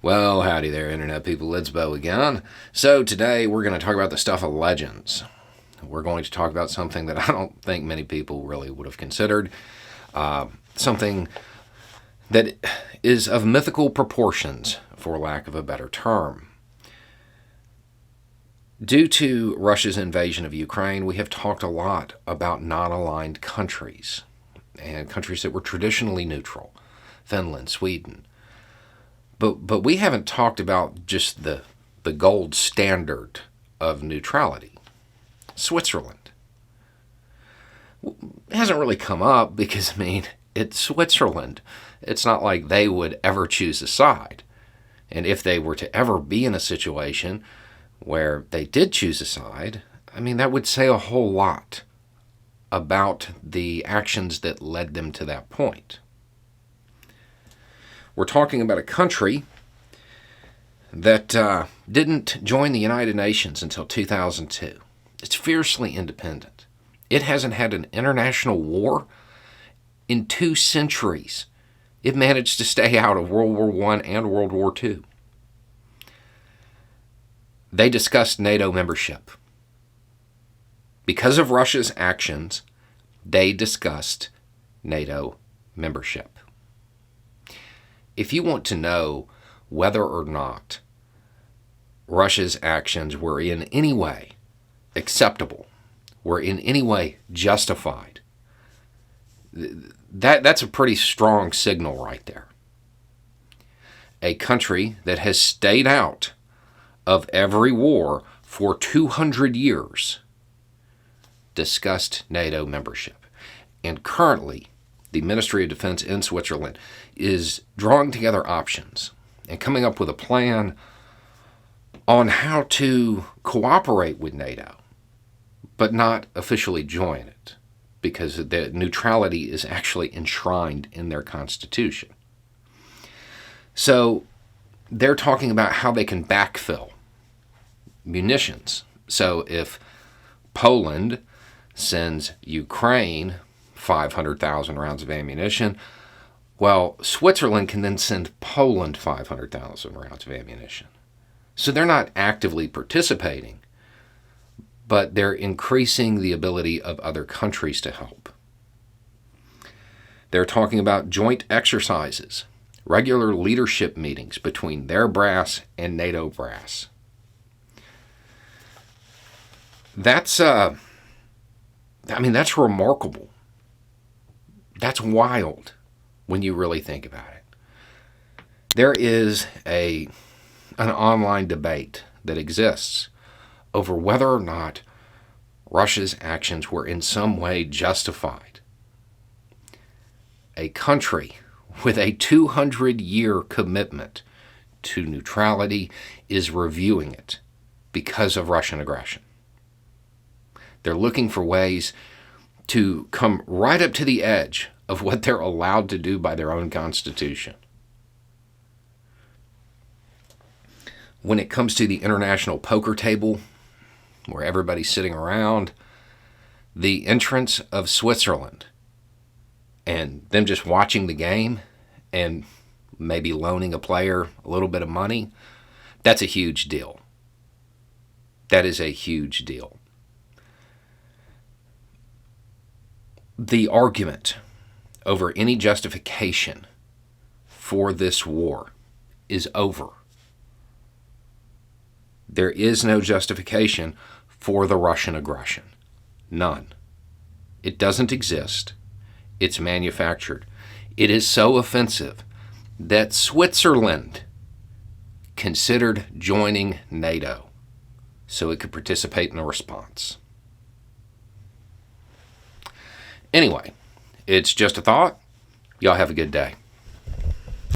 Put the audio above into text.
Well, howdy there, Internet people. It's Bo again. So, today we're going to talk about the stuff of legends. We're going to talk about something that I don't think many people really would have considered. Something that is of mythical proportions, for lack of a better term. Due to Russia's invasion of Ukraine, we have talked a lot about non-aligned countries and countries that were traditionally neutral. Finland, Sweden. But we haven't talked about just the gold standard of neutrality. Switzerland. It hasn't really come up because, it's Switzerland. It's not like they would ever choose a side. And if they were to ever be in a situation where they did choose a side, that would say a whole lot about the actions that led them to that point. We're talking about a country that didn't join the United Nations until 2002. It's fiercely independent. It hasn't had an international war in 2 centuries. It managed to stay out of World War I and World War II. They discussed NATO membership. Because of Russia's actions, they discussed NATO membership. If you want to know whether or not Russia's actions were in any way acceptable, were in any way justified, that's a pretty strong signal right there. A country that has stayed out of every war for 200 years discussed NATO membership. And currently, the Ministry of Defense in Switzerland is drawing together options and coming up with a plan on how to cooperate with NATO, but not officially join it, because the neutrality is actually enshrined in their constitution. So they're talking about how they can backfill munitions. So if Poland sends Ukraine 500,000 rounds of ammunition, well, Switzerland can then send Poland 500,000 rounds of ammunition. So they're not actively participating, but they're increasing the ability of other countries to help. They're talking about joint exercises, regular leadership meetings between their brass and NATO brass. That's remarkable. That's wild when you really think about it. There is an online debate that exists over whether or not Russia's actions were in some way justified. A country with a 200-year commitment to neutrality is reviewing it because of Russian aggression. They're looking for ways to come right up to the edge of what they're allowed to do by their own constitution. When it comes to the international poker table, where everybody's sitting around, the entrance of Switzerland and them just watching the game and maybe loaning a player a little bit of money, that's a huge deal. That is a huge deal. The argument over any justification for this war is over. There is no justification for the Russian aggression. None. It doesn't exist. It's manufactured. It is so offensive that Switzerland considered joining NATO so it could participate in a response. Anyway, it's just a thought. Y'all have a good day.